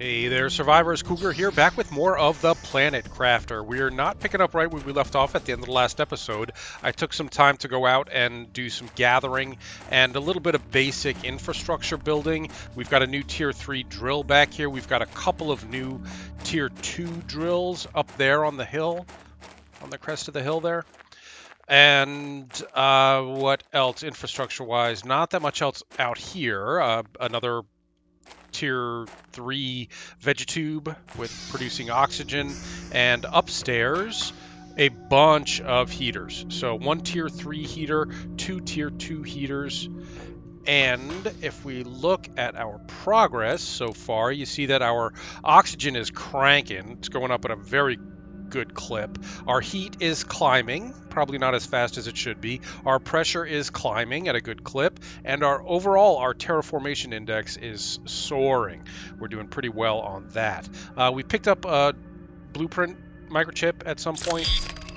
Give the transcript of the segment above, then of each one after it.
Hey there, survivors. Cougar here, back with more of the Planet Crafter. We are not picking up right where we left off at the end of the last episode. I took some time to go out and do some gathering and a little bit of basic infrastructure building. We've got a new Tier 3 drill back here. We've got a couple of new Tier 2 drills up there on the hill, on the crest of the hill there. And what else infrastructure-wise? Not that much else out here. Another Tier 3 vegetube with producing oxygen, and upstairs a bunch of heaters. So one Tier 3 heater, two Tier 2 heaters, and if we look at our progress so far, you see that our oxygen is cranking. It's going up at a very good clip. Our heat is climbing, probably not as fast as it should be. Our pressure is climbing at a good clip, and our terraformation index is soaring. We're doing pretty well on that. We picked up a blueprint microchip at some point,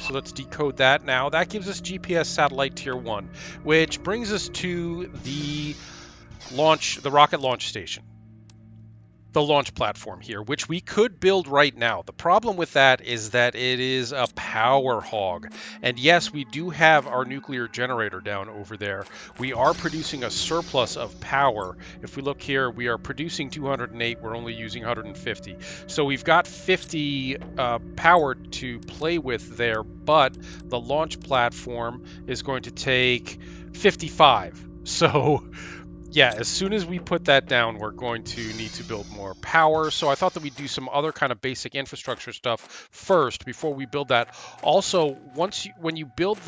so let's decode that now. That gives us GPS satellite tier 1, which brings us to the rocket launch station. The launch platform here, which we could build right now. The problem with that is that it is a power hog. And yes, we do have our nuclear generator down over there. We are producing a surplus of power. If we look here, we are producing 208. We're only using 150. So we've got 50 power to play with there, but the launch platform is going to take 55. So yeah, as soon as we put that down, we're going to need to build more power. So I thought that we'd do some other kind of basic infrastructure stuff first before we build that. Also, when you build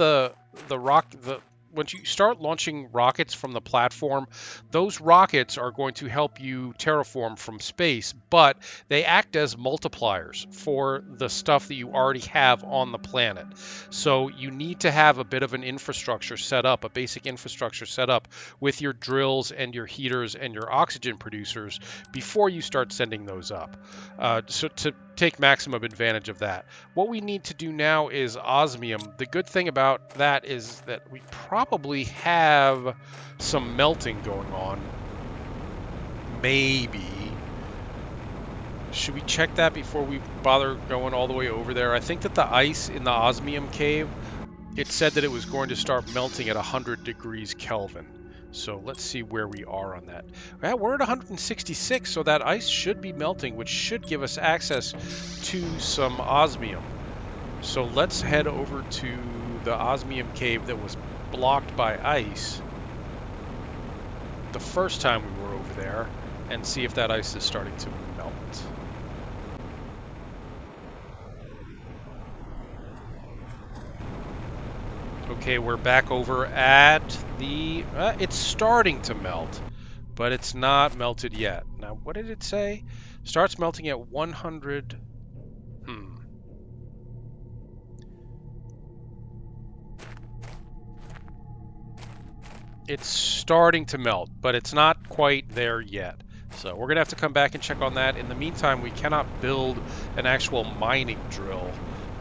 once you start launching rockets from the platform, those rockets are going to help you terraform from space, but they act as multipliers for the stuff that you already have on the planet. So you need to have a bit of an infrastructure set up, a basic infrastructure set up with your drills and your heaters and your oxygen producers before you start sending those up. So to take maximum advantage of that. What we need to do now is osmium. The good thing about that is that we probably have some melting going on. Maybe. Should we check that before we bother going all the way over there? I think that the ice in the osmium cave, it said that it was going to start melting at 100 degrees Kelvin. So let's see where we are on that. Yeah, we're at 166, so that ice should be melting, which should give us access to some osmium. So let's head over to the osmium cave that was blocked by ice the first time we were over there and see if that ice is starting to melt. Okay, we're back over at the... it's starting to melt, but it's not melted yet. Now, what did it say? Starts melting at 100... It's starting to melt, but it's not quite there yet. So we're going to have to come back and check on that. In the meantime, we cannot build an actual mining drill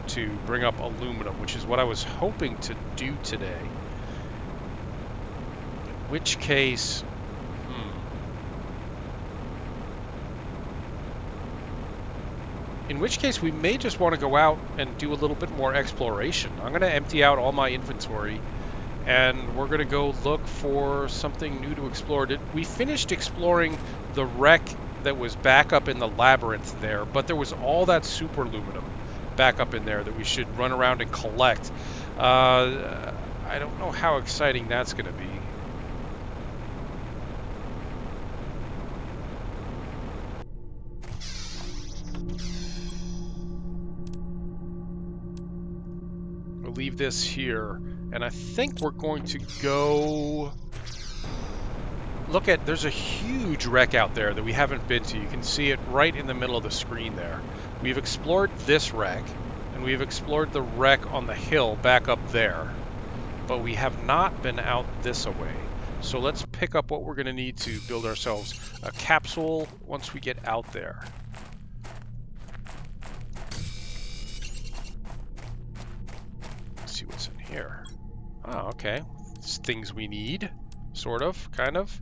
to bring up aluminum, which is what I was hoping to do today. In which case... In which case, we may just want to go out and do a little bit more exploration. I'm going to empty out all my inventory, and we're going to go look for something new to explore. We finished exploring the wreck that was back up in the labyrinth there, but there was all that super aluminum back up in there that we should run around and collect. I don't know how exciting that's going to be. We'll leave this here, and I think we're going to go look at... There's a huge wreck out there that we haven't been to. You can see it right in the middle of the screen there. We've explored this wreck, and we've explored the wreck on the hill back up there, but we have not been out this away. So let's pick up what we're going to need to build ourselves a capsule once we get out there. Let's see what's in here. Oh, okay. It's things we need, sort of, kind of.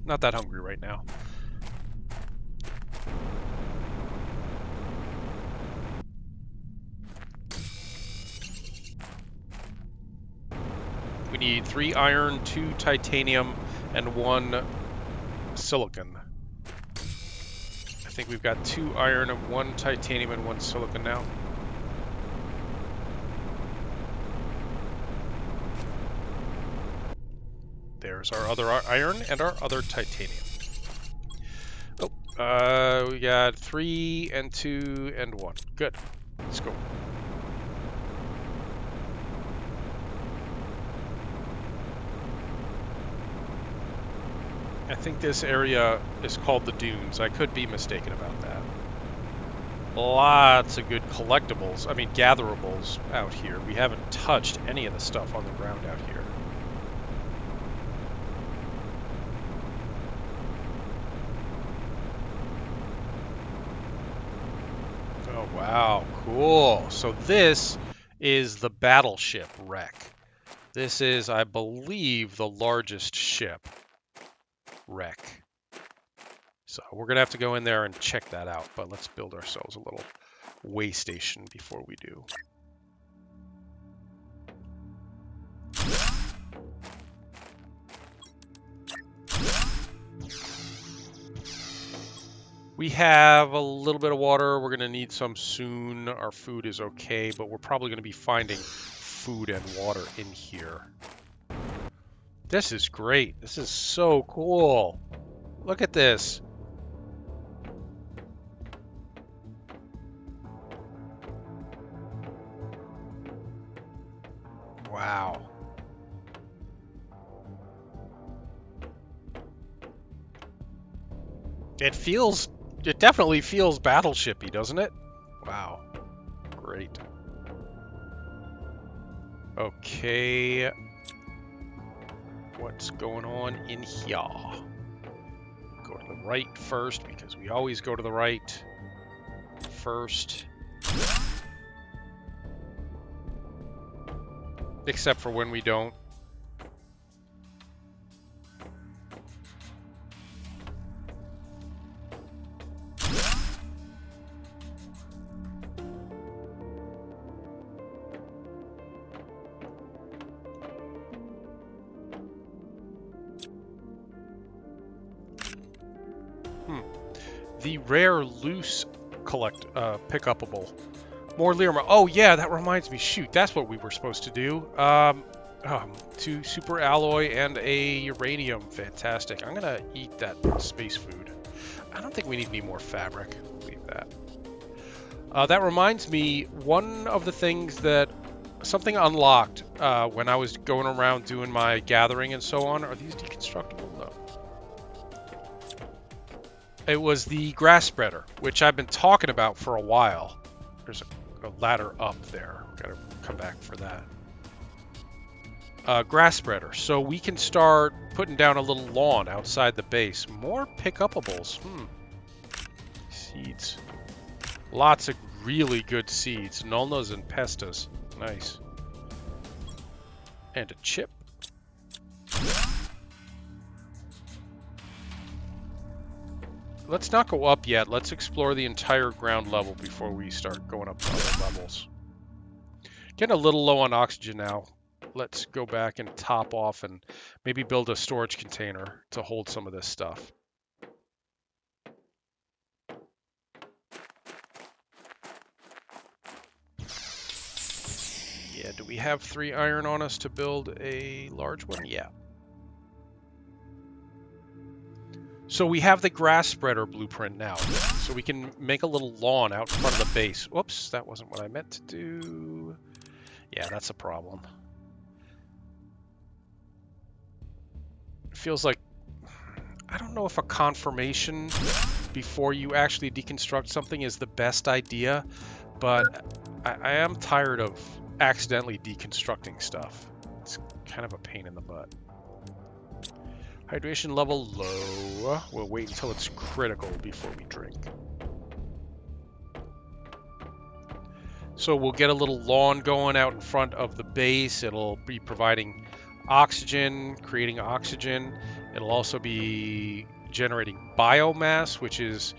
Not that hungry right now. We need 3 iron, 2 titanium, and 1 silicon. I think we've got 2 iron and 1 titanium and 1 silicon now. There's our other iron and our other titanium. Oh, we got 3 and 2 and 1. Good. Let's go. I think this area is called the Dunes. I could be mistaken about that. Lots of good collectibles, I mean gatherables out here. We haven't touched any of the stuff on the ground out here. Oh wow, cool. So this is the Battleship wreck. This is, I believe, the largest ship wreck. So we're gonna have to go in there and check that out, but let's build ourselves a little way station before we do. We have a little bit of water. We're gonna need some soon. Our food is okay, but we're probably gonna be finding food and water in here. This is great. This is so cool. Look at this. Wow. It definitely feels battleshipy, doesn't it? Wow. Great. Okay. What's going on in here? Go to the right first, because we always go to the right first. Except for when we don't. The rare loose pick-upable. More Lirma. Oh yeah, that reminds me. Shoot, that's what we were supposed to do. 2 super alloy and a uranium. Fantastic. I'm gonna eat that space food. I don't think we need any more fabric. Leave that. That reminds me, one of the things that something unlocked when I was going around doing my gathering and so on. Are these deconstructible? No. It was the grass spreader, which I've been talking about for a while. There's a ladder up there. Gotta come back for that. Grass spreader. So we can start putting down a little lawn outside the base. More pick-upables. Seeds. Lots of really good seeds. Nulnas and pestas. Nice. And a chip. Let's not go up yet. Let's explore the entire ground level before we start going up to other levels. Getting a little low on oxygen now. Let's go back and top off and maybe build a storage container to hold some of this stuff. Yeah, do we have 3 iron on us to build a large one? Yeah. So we have the grass spreader blueprint now. So we can make a little lawn out in front of the base. Whoops, that wasn't what I meant to do. Yeah, that's a problem. It feels like, I don't know if a confirmation before you actually deconstruct something is the best idea, but I am tired of accidentally deconstructing stuff. It's kind of a pain in the butt. Hydration level low. We'll wait until it's critical before we drink. So we'll get a little lawn going out in front of the base. It'll be providing oxygen, creating oxygen. It'll also be generating biomass, which is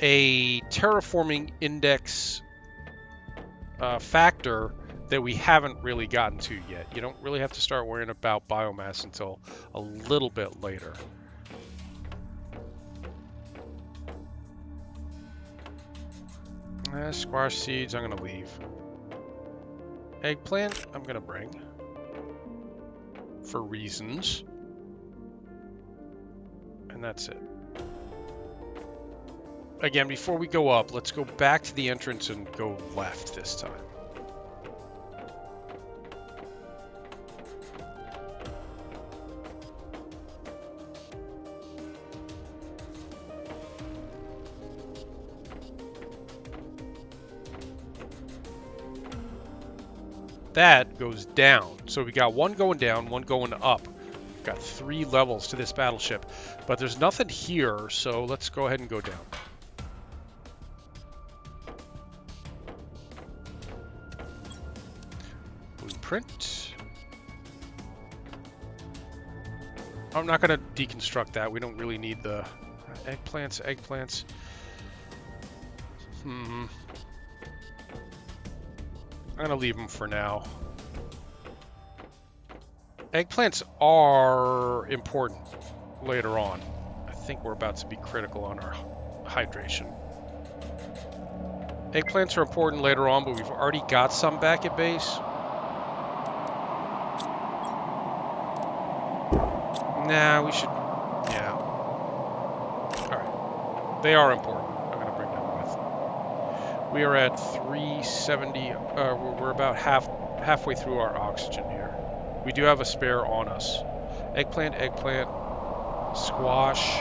a terraforming index factor that we haven't really gotten to yet. You don't really have to start worrying about biomass until a little bit later. Squash seeds, I'm going to leave. Eggplant, I'm going to bring. For reasons. And that's it. Again, before we go up, let's go back to the entrance and go left this time. That goes down. So we got one going down, one going up. We've got 3 levels to this battleship. But there's nothing here, so let's go ahead and go down. Blueprint. I'm not going to deconstruct that. We don't really need the eggplants. I'm going to leave them for now. Eggplants are important later on. I think we're about to be critical on our hydration. Eggplants are important later on, but we've already got some back at base. Nah, we should... Yeah. Alright. They are important. I'm going to bring them with. We are at 370. We're about halfway through our oxygen here. We do have a spare on us. Eggplant, squash.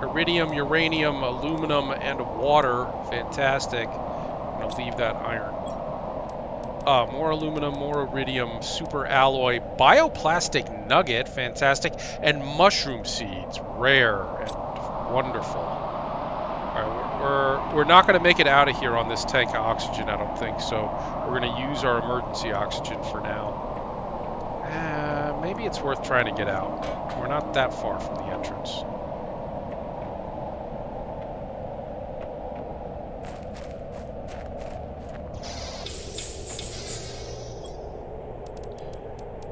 Iridium, uranium, aluminum, and water. Fantastic. I'm going to leave that iron. More aluminum, more iridium, super alloy, bioplastic nugget, fantastic, and mushroom seeds, rare and wonderful. Alright, we're not going to make it out of here on this tank of oxygen, I don't think, so we're going to use our emergency oxygen for now. Maybe it's worth trying to get out. We're not that far from the entrance.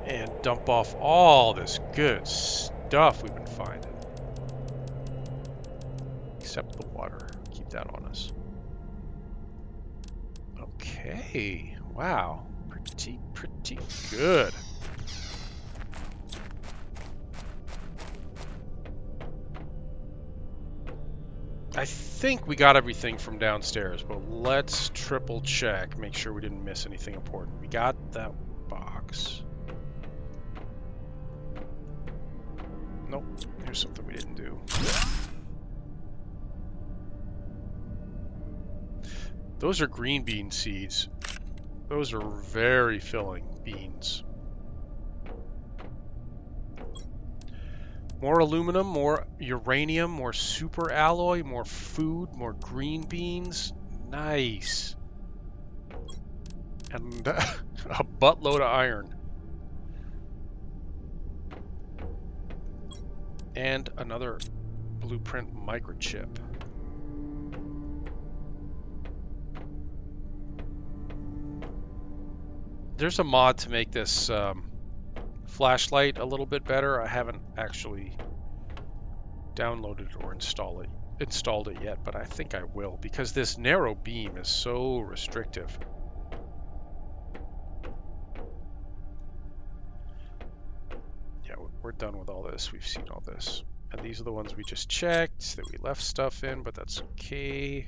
And dump off all this good stuff we've been finding. Except the water. Keep that on us. Okay. Wow. Pretty good. I think we got everything from downstairs, but let's triple check. Make sure we didn't miss anything important. We got that box. Nope, here's something we didn't do. Those are green bean seeds. Those are very filling beans. More aluminum, more uranium, more super alloy, more food, more green beans. Nice. And a buttload of iron. And another blueprint microchip. There's a mod to make this flashlight a little bit better. I haven't actually downloaded or installed it yet, but I think I will, because this narrow beam is so restrictive. Yeah, we're done with all this. We've seen all this. And these are the ones we just checked that we left stuff in, but that's okay.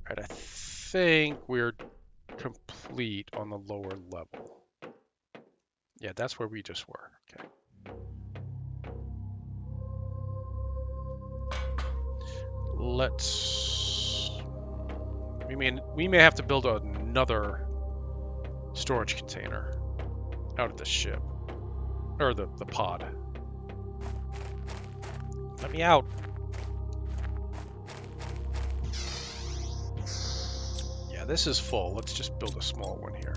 Alright, I think we're complete on the lower level. Yeah, that's where we just were. Okay. Let's... We may have to build another storage container out of the ship. Or the pod. Let me out. Yeah, this is full. Let's just build a small one here.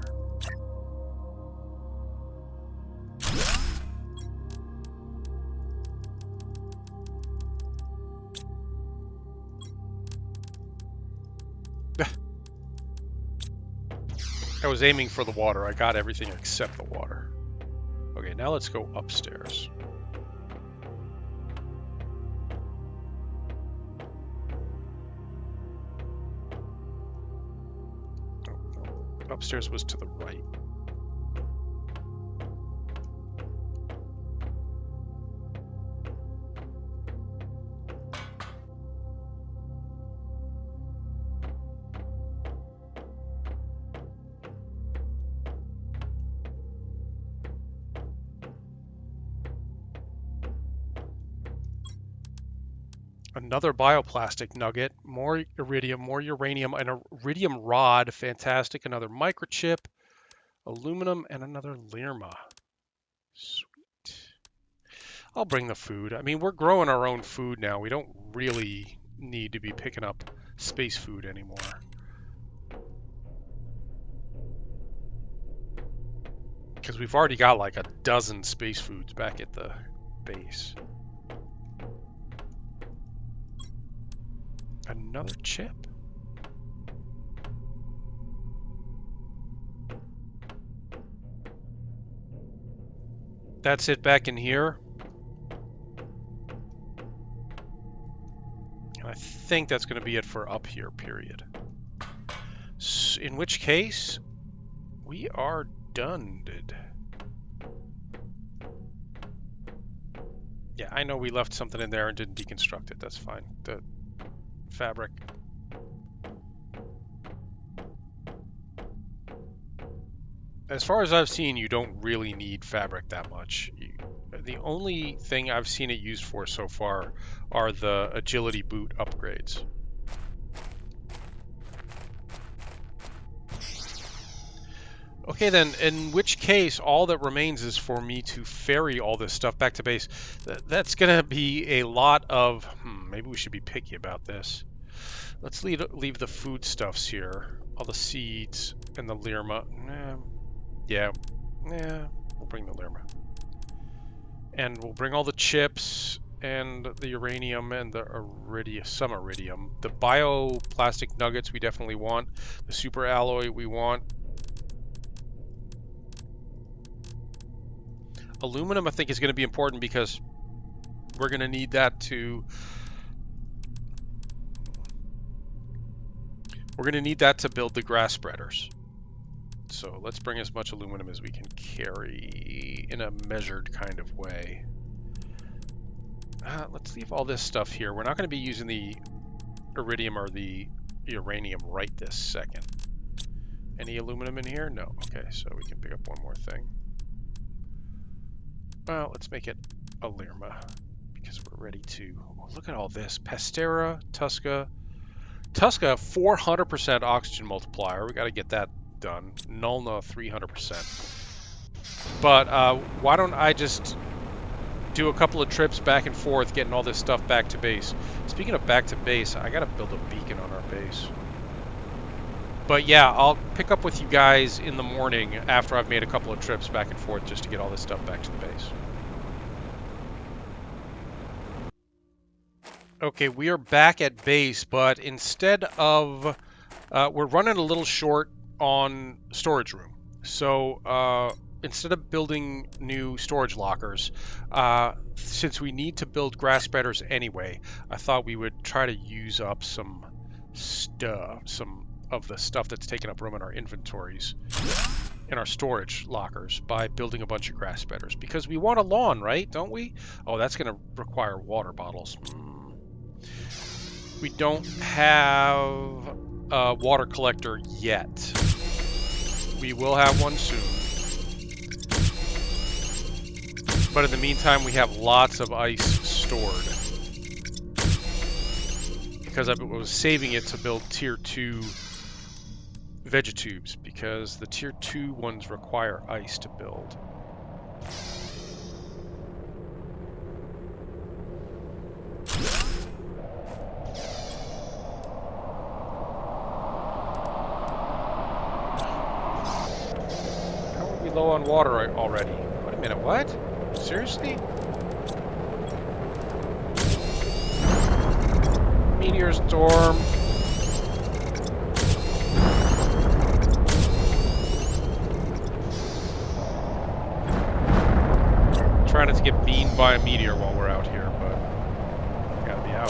I was aiming for the water. I got everything except the water. Okay, now let's go upstairs. Oh, no. Upstairs was to the right. Another bioplastic nugget, more iridium, more uranium, an iridium rod, fantastic. Another microchip, aluminum, and another Lirma. Sweet. I'll bring the food. I mean, we're growing our own food now. We don't really need to be picking up space food anymore. Because we've already got like a dozen space foods back at the base. Another chip? That's it back in here. And I think that's going to be it for up here, period. In which case, we are done. Yeah, I know we left something in there and didn't deconstruct it. That's fine. The fabric. As far as I've seen, you don't really need fabric that much. The only thing I've seen it used for so far are the agility boot upgrades. Okay then, in which case all that remains is for me to ferry all this stuff back to base. That's gonna be a lot of, maybe we should be picky about this. Let's leave the foodstuffs here. All the seeds and the Lirma. Yeah, we'll bring the Lirma. And we'll bring all the chips and the uranium and the some iridium. The bioplastic nuggets we definitely want. The super alloy we want. Aluminum I think is going to be important because we're going to need that to build the grass spreaders. So let's bring as much aluminum as we can carry in a measured kind of way. Let's leave all this stuff here. We're not going to be using the iridium or the uranium right this second. Any aluminum in here? No. Okay, so we can pick up one more thing. Well, let's make it a Lirma because we're ready to. Oh, look at all this. Pastera, Tusca. Tusca, 400% oxygen multiplier. We got to get that done. Nulna, 300%. But why don't I just do a couple of trips back and forth getting all this stuff back to base. Speaking of back to base, I got to build a beacon on our base. But yeah, I'll pick up with you guys in the morning after I've made a couple of trips back and forth just to get all this stuff back to the base. Okay, we are back at base, but instead of... we're running a little short on storage room. So instead of building new storage lockers, since we need to build grass spreaders anyway, I thought we would try to use up some of the stuff that's taking up room in our inventories, in our storage lockers, by building a bunch of grass spreaders. Because we want a lawn, right? Don't we? Oh, that's going to require water bottles. We don't have a water collector yet. We will have one soon. But in the meantime, we have lots of ice stored. Because I was saving it to build tier 2 vegetubes, because the tier 2 ones require ice to build. How are we low on water already? Wait a minute, what? Seriously? Meteor storm. by a meteor while we're out here, but we gotta be out.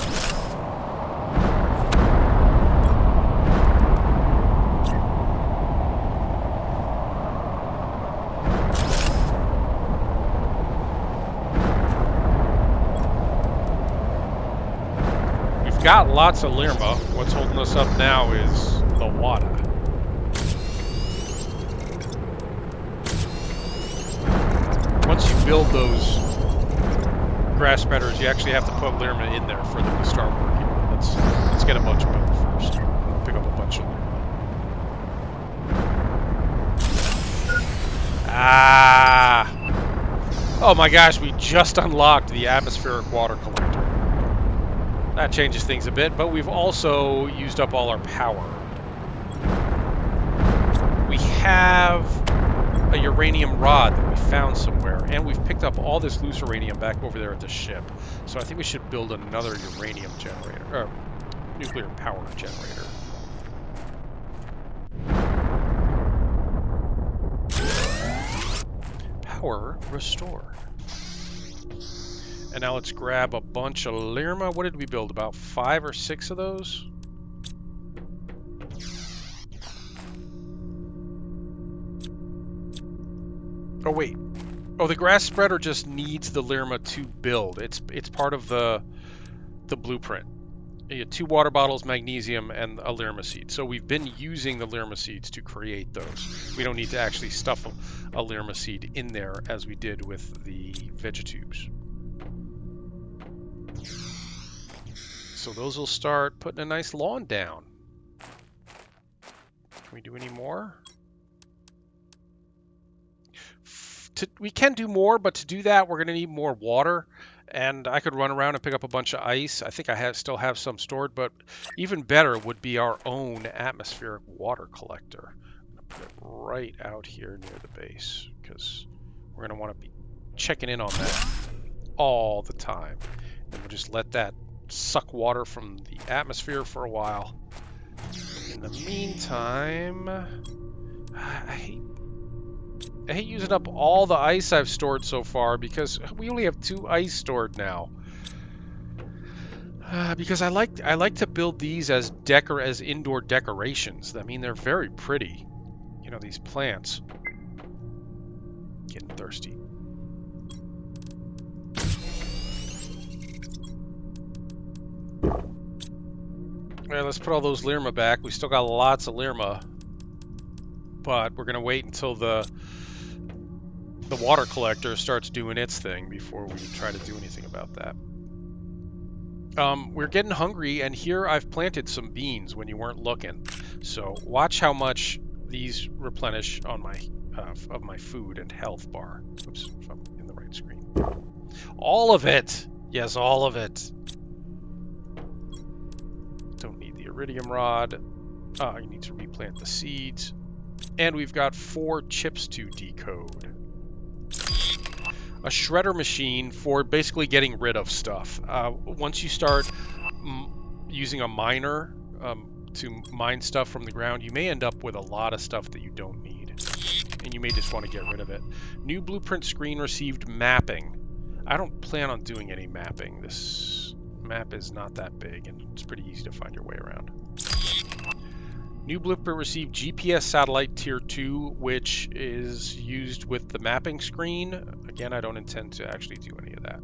We've got lots of Lirma. What's holding us up now is the water. Once you build those grass spreaders, you actually have to put Lirma in there for them to start working. Let's get a bunch built first. Pick up a bunch of Lirma. Ah! Oh my gosh, we just unlocked the atmospheric water collector. That changes things a bit, but we've also used up all our power. We have a uranium rod that we found somewhere, and we've picked up all this loose uranium back over there at the ship. So I think we should build another uranium generator, or nuclear power generator. Power restored. And now let's grab a bunch of Lirma. What did we build? About 5 or 6 of those? Oh wait. Oh, the grass spreader just needs the Lirma to build. It's part of the blueprint. You get 2 water bottles, magnesium, and a Lirma seed. So we've been using the Lirma seeds to create those. We don't need to actually stuff a Lirma seed in there as we did with the vegetubes. So those will start putting a nice lawn down. Can we do any more? We can do more, but to do that, we're going to need more water. And I could run around and pick up a bunch of ice. I think I still have some stored, but even better would be our own atmospheric water collector. I'm going to put it right out here near the base, because we're going to want to be checking in on that all the time. And we'll just let that suck water from the atmosphere for a while. In the meantime, I hate using up all the ice I've stored so far, because we only have 2 ice stored now. Because I like to build these as indoor decorations. I mean, they're very pretty. You know, these plants. Getting thirsty. Alright, let's put all those Lirma back. We still got lots of Lirma, but we're gonna wait until the water collector starts doing its thing before we try to do anything about that. We're getting hungry, and here I've planted some beans when you weren't looking. So watch how much these replenish on my of my food and health bar. Oops, if I'm in the right screen. All of it. Yes, all of it. Don't need the iridium rod. You need to replant the seeds. And we've got 4 chips to decode. A shredder machine for basically getting rid of stuff. Once you start using a miner to mine stuff from the ground, you may end up with a lot of stuff that you don't need. And you may just want to get rid of it. New blueprint screen received mapping. I don't plan on doing any mapping. This map is not that big, and it's pretty easy to find your way around. New blueprint received GPS satellite tier 2, which is used with the mapping screen. Again, I don't intend to actually do any of that.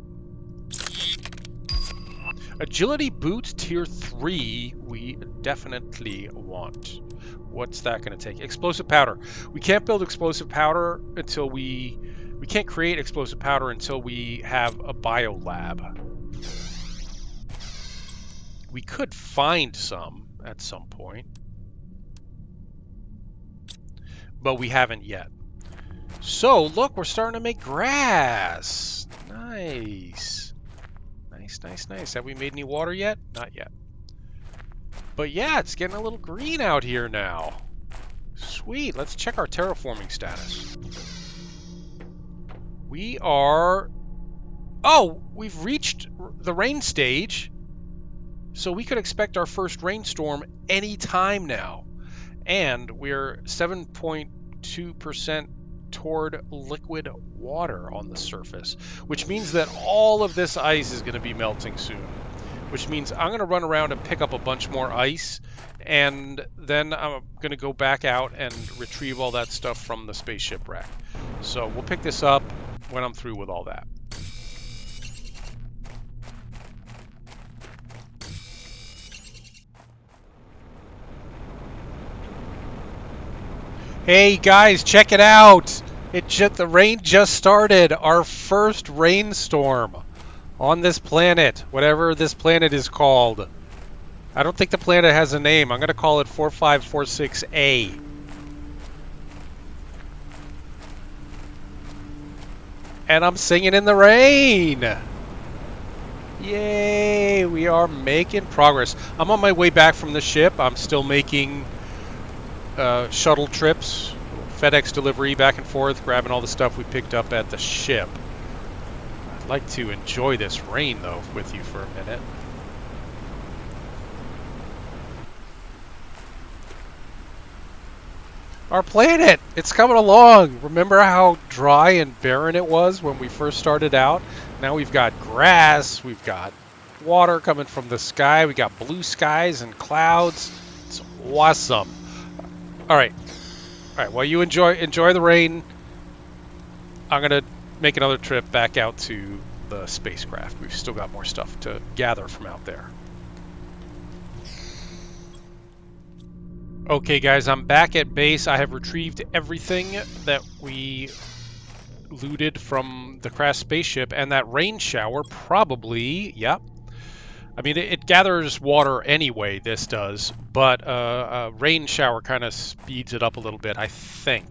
Agility boot tier 3, we definitely want. What's that going to take? Explosive powder. We can't build explosive powder until we can't create explosive powder until we have a biolab. We could find some at some point, but we haven't yet. So look, we're starting to make grass. Nice. Nice. Have we made any water yet? Not yet. But yeah, it's getting a little green out here now. Sweet. Let's check our terraforming status. We are... Oh, we've reached the rain stage. So we could expect our first rainstorm any time now. And we're 7.2% toward liquid water on the surface, which means that all of this ice is going to be melting soon, which means I'm going to run around and pick up a bunch more ice, and then I'm going to go back out and retrieve all that stuff from the spaceship wreck. So we'll pick this up when I'm through with all that. Hey guys, check it out! The rain just started. Our first rainstorm on this planet, whatever this planet is called. I don't think the planet has a name. I'm going to call it 4546A. And I'm singing in the rain. Yay, we are making progress. I'm on my way back from the ship. I'm still making shuttle trips, FedEx delivery back and forth, grabbing all the stuff we picked up at the ship. I'd like to enjoy this rain, though, with you for a minute. Our planet! It's coming along! Remember how dry and barren it was when we first started out? Now we've got grass, we've got water coming from the sky, we got blue skies and clouds. It's awesome. Alright, while you enjoy the rain, I'm going to make another trip back out to the spacecraft. We've still got more stuff to gather from out there. Okay guys, I'm back at base. I have retrieved everything that we looted from the crashed spaceship, and that rain shower probably, yep. I mean, it gathers water anyway, this does, but a rain shower kind of speeds it up a little bit, I think.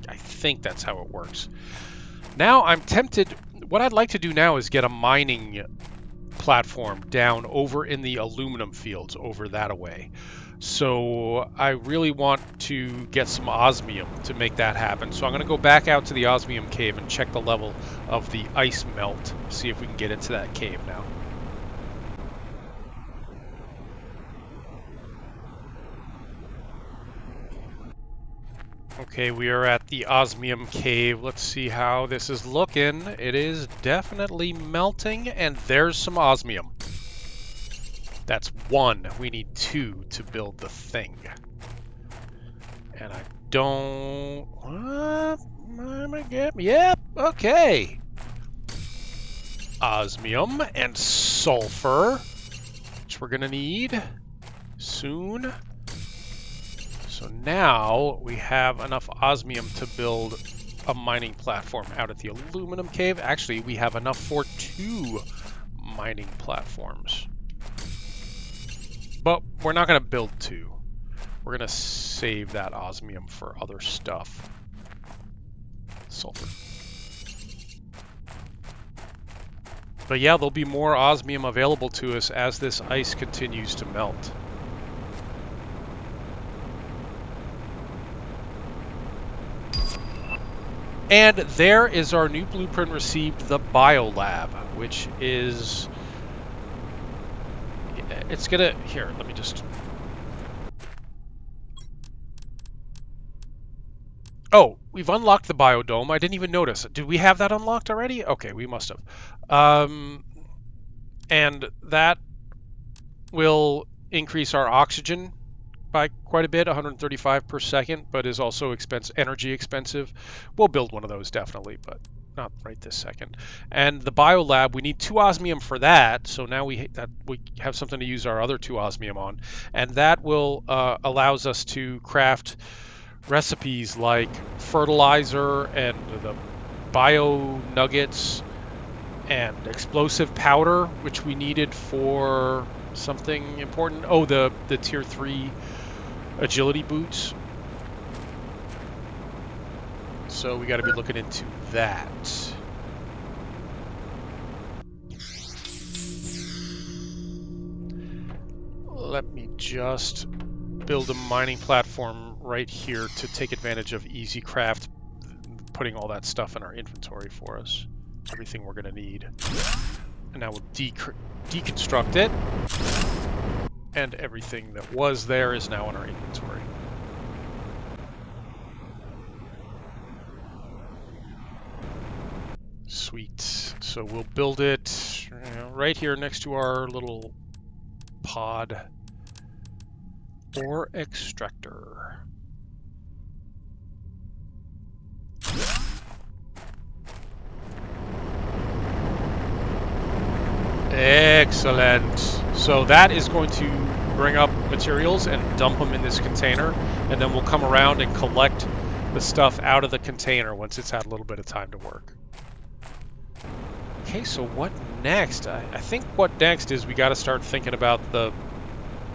I think that's how it works. Now I'm tempted, what I'd like to do now is get a mining platform down over in the aluminum fields over that away. So I really want to get some osmium to make that happen. So I'm going to go back out to the osmium cave and check the level of the ice melt, see if we can get into that cave now. Okay, we are at the Osmium Cave. Let's see how this is looking. It is definitely melting, and there's some osmium. That's one. We need two to build the thing. And I don't... What am I getting? Yep, okay. Osmium and sulfur, which we're going to need soon. So now we have enough osmium to build a mining platform out at the aluminum cave. Actually, we have enough for 2 mining platforms. But we're not going to build 2. We're going to save that osmium for other stuff. Sulfur. But yeah, there'll be more osmium available to us as this ice continues to melt. And there is our new blueprint received, the biolab, which is... It's gonna... Here, let me just... Oh, we've unlocked the biodome. I didn't even notice. Did we have that unlocked already? Okay, we must have. And that will increase our oxygen by quite a bit, 135 per second, but is also energy expensive. We'll build one of those definitely, but not right this second. And the biolab, we need 2 osmium for that, so now we have something to use our other 2 osmium on, and that will allows us to craft recipes like fertilizer and the bio nuggets and explosive powder, which we needed for something important. Oh, the tier 3 agility boots. So we got to be looking into that. Let me just build a mining platform right here to take advantage of easy craft, putting all that stuff in our inventory for us. Everything we're going to need. And now we'll deconstruct it. And everything that was there is now in our inventory. Sweet. So we'll build it right here next to our little pod ore extractor. Excellent. So that is going to bring up materials and dump them in this container, and then we'll come around and collect the stuff out of the container once it's had a little bit of time to work. Okay, so what next? I think what next is we got to start thinking about the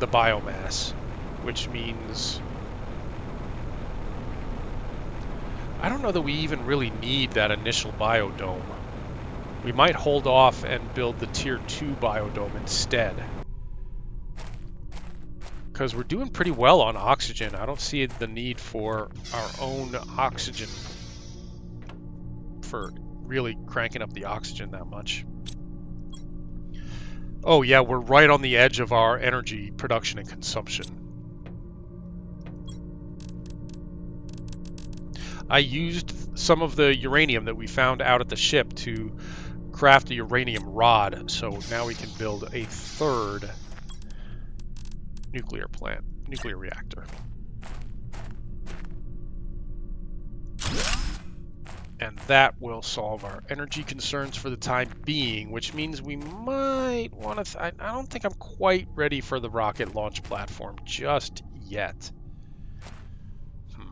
biomass, which means I don't know that we even really need that initial biodome. We might hold off and build the tier 2 biodome instead, because we're doing pretty well on oxygen. I don't see the need for our own oxygen, for really cranking up the oxygen that much. Oh yeah, we're right on the edge of our energy production and consumption. I used some of the uranium that we found out at the ship to craft a uranium rod, so now we can build a third nuclear reactor. And that will solve our energy concerns for the time being, which means we might want to... I don't think I'm quite ready for the rocket launch platform just yet. I'm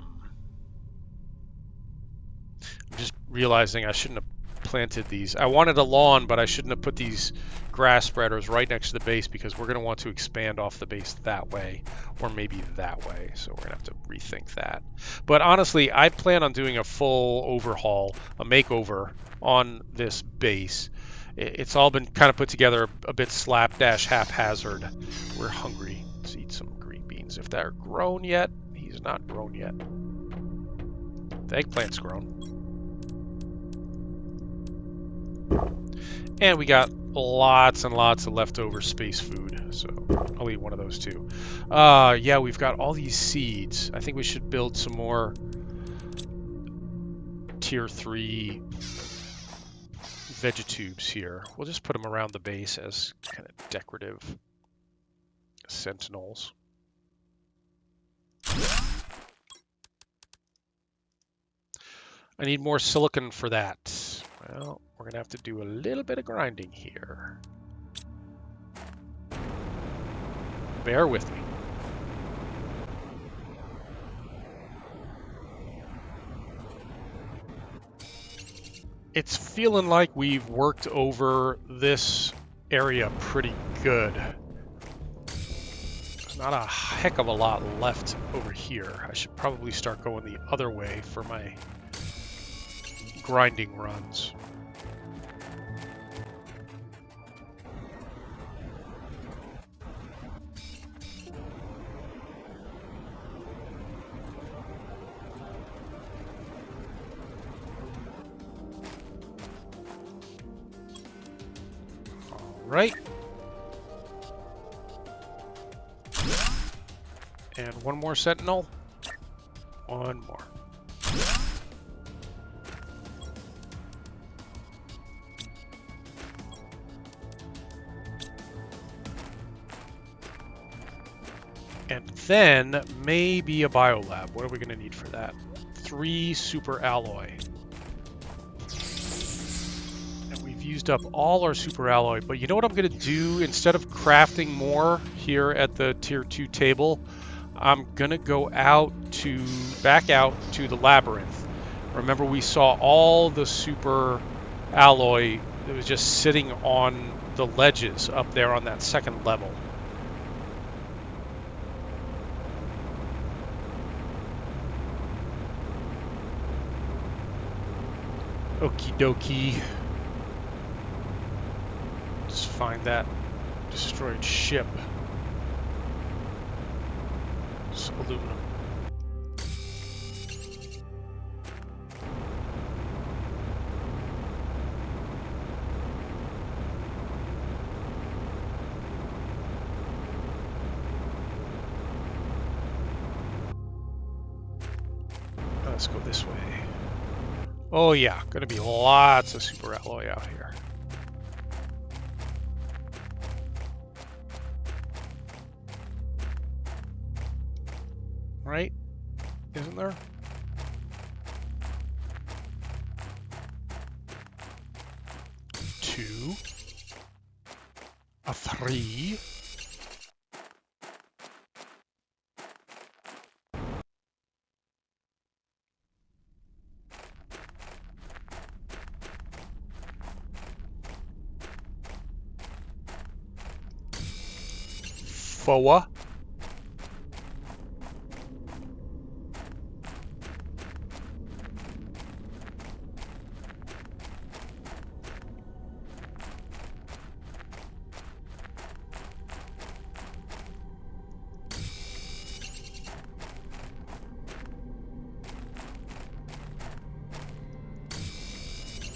just realizing I shouldn't have planted these. I wanted a lawn, but I shouldn't have put these grass spreaders right next to the base, because we're going to want to expand off the base that way, or maybe that way, so we're going to have to rethink that. But honestly, I plan on doing a full overhaul, a makeover on this base. It's all been kind of put together a bit slapdash haphazard. We're hungry. Let's eat some green beans. If they're grown yet, he's not grown yet. The eggplant's grown. And we got lots and lots of leftover space food, so I'll eat one of those too. Yeah, we've got all these seeds. I think we should build some more tier 3 vegetubes here. We'll just put them around the base as kind of decorative sentinels. I need more silicon for that. Well, we're going to have to do a little bit of grinding here. Bear with me. It's feeling like we've worked over this area pretty good. There's not a heck of a lot left over here. I should probably start going the other way for my grinding runs. Right. And one more sentinel. One more. And then maybe a biolab. What are we going to need for that? 3 super alloy. Used up all our super alloy, but you know what I'm going to do? Instead of crafting more here at the tier 2 table, I'm going to go back out to the labyrinth. Remember, we saw all the super alloy that was just sitting on the ledges up there on that second level. Okie dokie. Just find that destroyed ship. It's aluminum. Let's go this way. Oh yeah, gonna be lots of super alloy out here. Right? Isn't there? Two. A three. Four.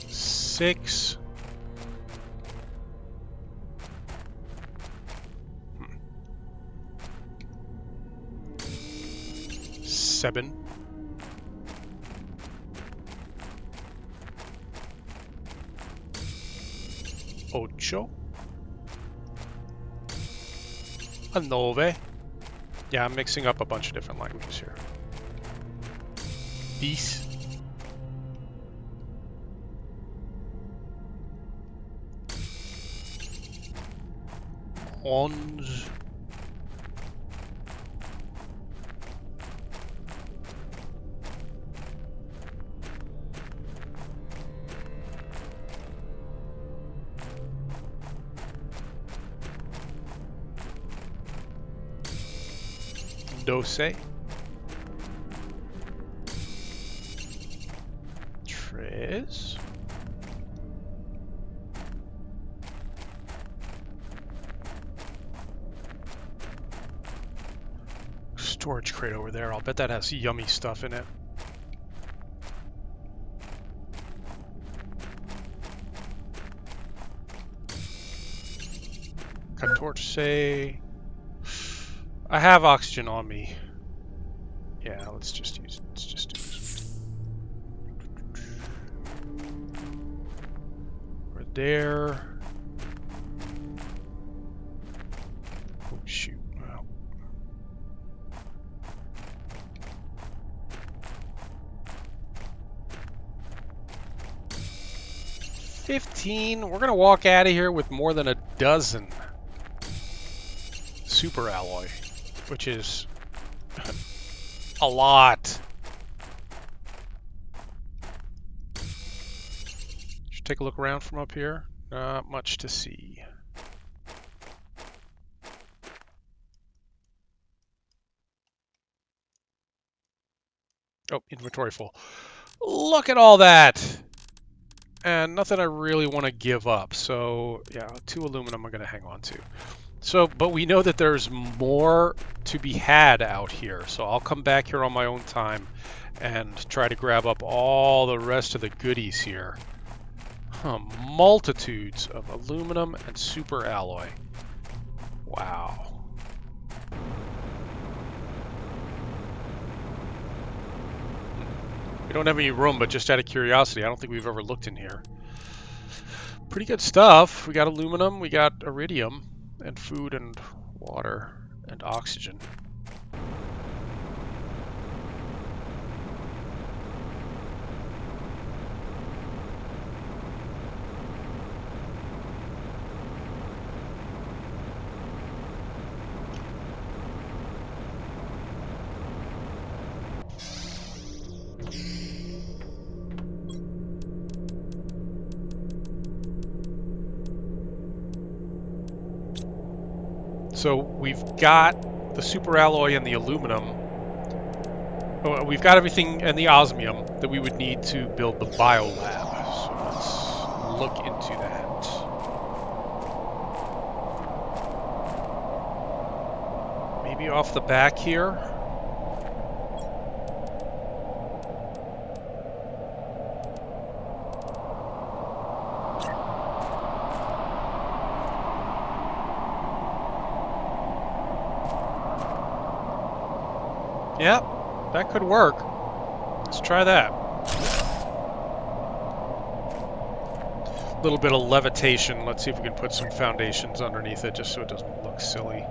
Six. Seven. Ocho. A nove. Yeah, I'm mixing up a bunch of different languages here. Dix. 11. 12. 13. Storage crate over there. I'll bet that has yummy stuff in it. Catorce. I have oxygen on me. Yeah, let's just use it. Let's just do this. We're there. Oh shoot. Well. $15. We're gonna walk out of here with more than a dozen super alloy, which is a lot. Should take a look around from up here. Not much to see. Oh, inventory full. Look at all that! And nothing I really want to give up. So, yeah, 2 aluminum I'm going to hang on to. So, but we know that there's more to be had out here. So I'll come back here on my own time and try to grab up all the rest of the goodies here. Multitudes of aluminum and super alloy. Wow. We don't have any room, but just out of curiosity, I don't think we've ever looked in here. Pretty good stuff. We got aluminum, we got iridium, and food and water and oxygen. So we've got the super alloy and the aluminum. We've got everything and the osmium that we would need to build the biolab. So let's look into that. Maybe off the back here. Yep, that could work. Let's try that. little bit of levitation. Let's see if we can put some foundations underneath it just so it doesn't look silly.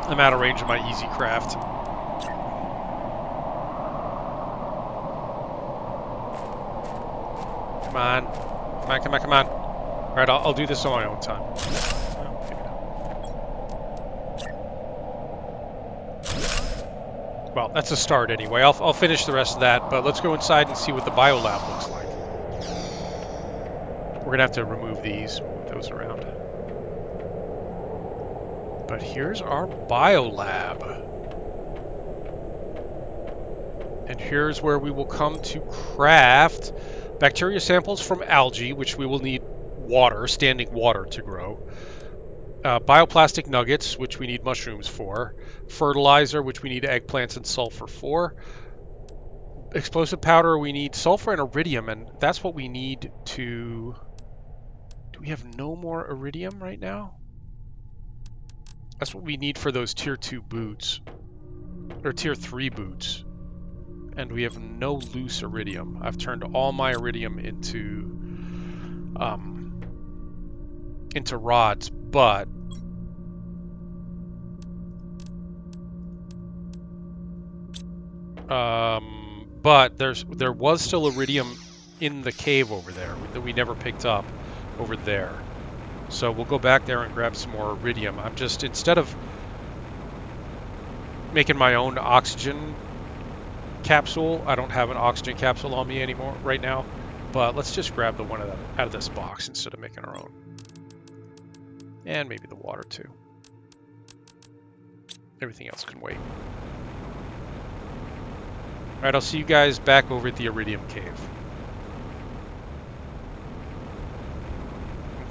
I'm out of range of my easy craft. Come on. Come on, come on, come on. All right, I'll do this on my own time. Well, that's a start anyway. I'll finish the rest of that, but let's go inside and see what the biolab looks like. We're going to have to remove these, move those around. But here's our biolab. And here's where we will come to craft bacteria samples from algae, which we will need water, standing water to grow. Bioplastic nuggets, which we need mushrooms for. Fertilizer, which we need eggplants and sulfur for. Explosive powder, we need sulfur and iridium, and that's what we need to... Do we have no more iridium right now? That's what we need for those tier 2 boots. Or tier 3 boots. And we have no loose iridium. I've turned all my iridium into rods, but there was still iridium in the cave over there that we never picked up over there. So we'll go back there and grab some more iridium. I'm just, instead of making my own oxygen capsule, I don't have an oxygen capsule on me anymore right now, but let's just grab the one out of this box instead of making our own. And maybe the water too. Everything else can wait. Alright, I'll see you guys back over at the Iridium Cave.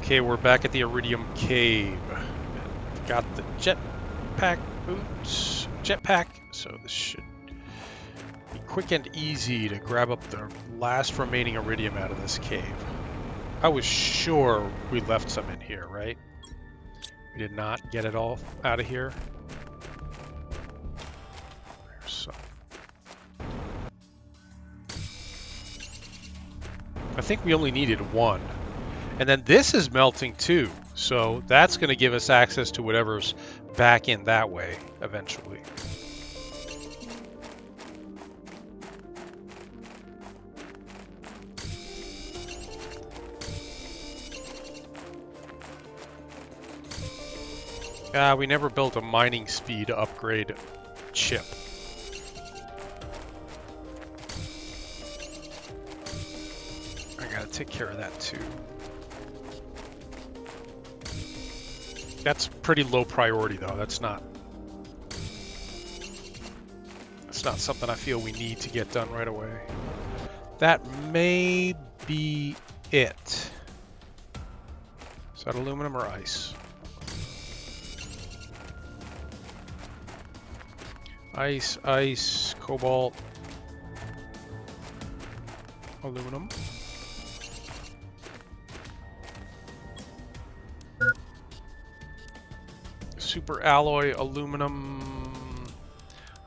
Okay, we're back at the Iridium Cave. We've got the jetpack boots. Jetpack, so this should be quick and easy to grab up the last remaining iridium out of this cave. I was sure we left some in here, right? We did not get it all out of here. There's some. I think we only needed one. And then this is melting too, so that's going to give us access to whatever's back in that way eventually. We never built a mining speed upgrade chip. I gotta take care of that too. That's pretty low priority though. That's not something I feel we need to get done right away. That may be it. Is that aluminum or ice? Ice, cobalt, aluminum. Super alloy, aluminum,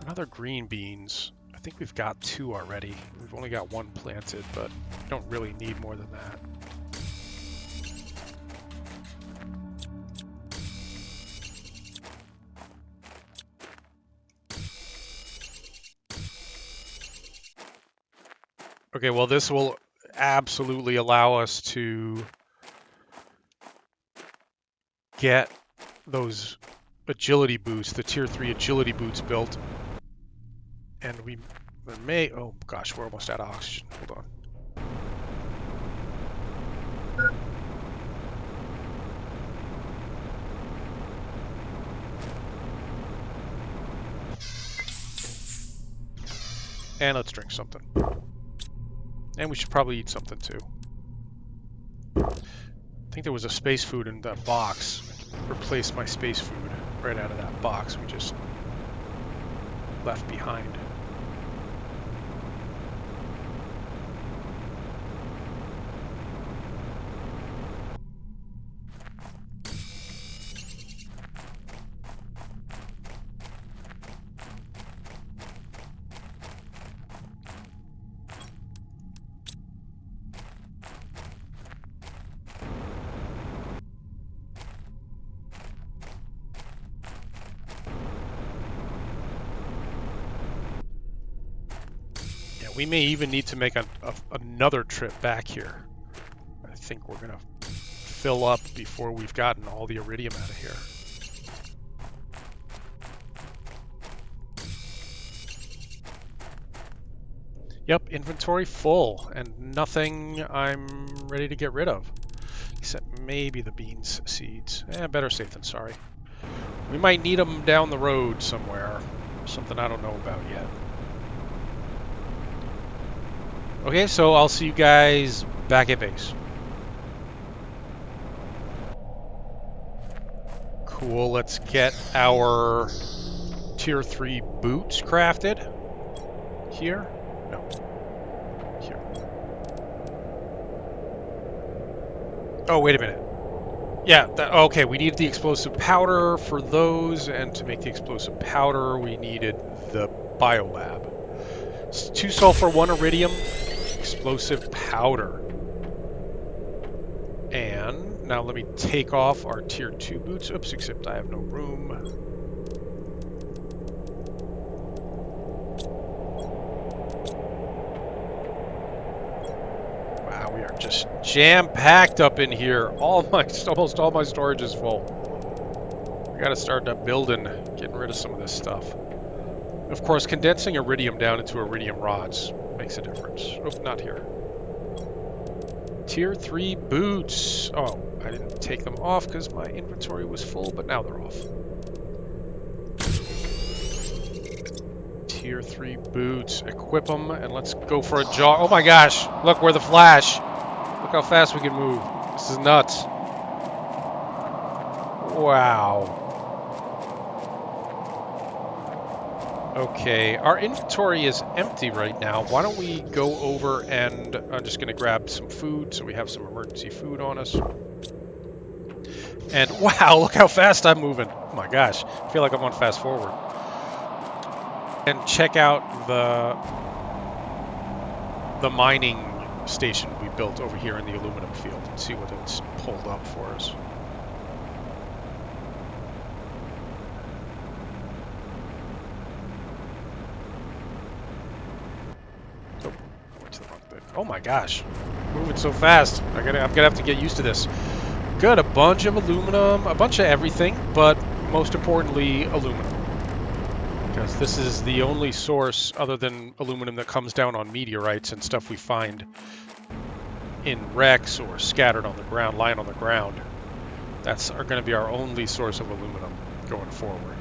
another green beans. I think we've got 2 already. We've only got 1 planted, but we don't really need more than that. Okay, well, this will absolutely allow us to get those agility boots, the tier 3 agility boots built. And we may, oh gosh, we're almost out of oxygen. Hold on. And let's drink something. And we should probably eat something too. I think there was a space food in that box. I can replace my space food right out of that box we just left behind. we may even need to make another trip back here. I think we're gonna fill up before we've gotten all the iridium out of here. Yep, inventory full, and nothing I'm ready to get rid of. Except maybe the beans seeds. Better safe than sorry. We might need them down the road somewhere. Something I don't know about yet. Okay, so I'll see you guys back at base. Cool, let's get our tier 3 boots crafted. Here? No. Here. Oh, wait a minute. Yeah, okay, we needed the explosive powder for those, and to make the explosive powder, we needed the biolab. 2 sulfur, 1 iridium, explosive powder. And now let me take off our tier 2 boots. Oops, except I have no room. Wow, we are just jam-packed up in here. Almost all my storage is full. We gotta start building, getting rid of some of this stuff. Of course, condensing iridium down into iridium rods makes a difference. Oh, not here. Tier 3 boots. Oh, I didn't take them off because my inventory was full, but now they're off. Tier 3 boots. Equip them, and let's go for a jog. Oh my gosh! Look, we're the Flash. Look how fast we can move. This is nuts. Wow. Okay, our inventory is empty right now. Why don't we go over and I'm just going to grab some food so we have some emergency food on us. And wow, look how fast I'm moving. Oh my gosh, I feel like I'm on fast forward. And check out the mining station we built over here in the aluminum field and see what it's pulled up for us. Oh my gosh, moving so fast. I'm gonna have to get used to this. Good, a bunch of aluminum, a bunch of everything, but most importantly, aluminum. Because this is the only source other than aluminum that comes down on meteorites and stuff we find in wrecks or scattered on the ground, lying on the ground. That's going to be our only source of aluminum going forward.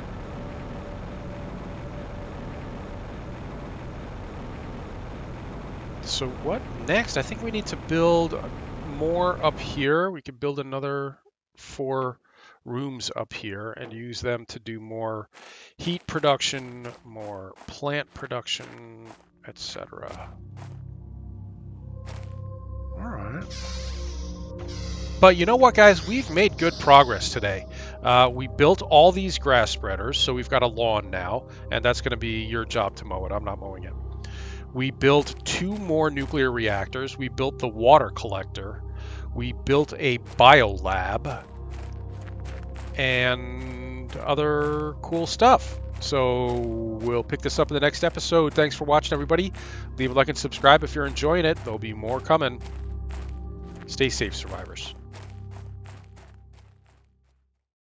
So what next? I think we need to build more up here. We could build another 4 rooms up here and use them to do more heat production, more plant production, etc. All right. But you know what, guys? We've made good progress today. We built all these grass spreaders, so we've got a lawn now, and that's going to be your job to mow it. I'm not mowing it. We built 2 more nuclear reactors. We built the water collector. We built a biolab and other cool stuff. So we'll pick this up in the next episode. Thanks for watching, everybody. Leave a like and subscribe if you're enjoying it. There'll be more coming. Stay safe, survivors.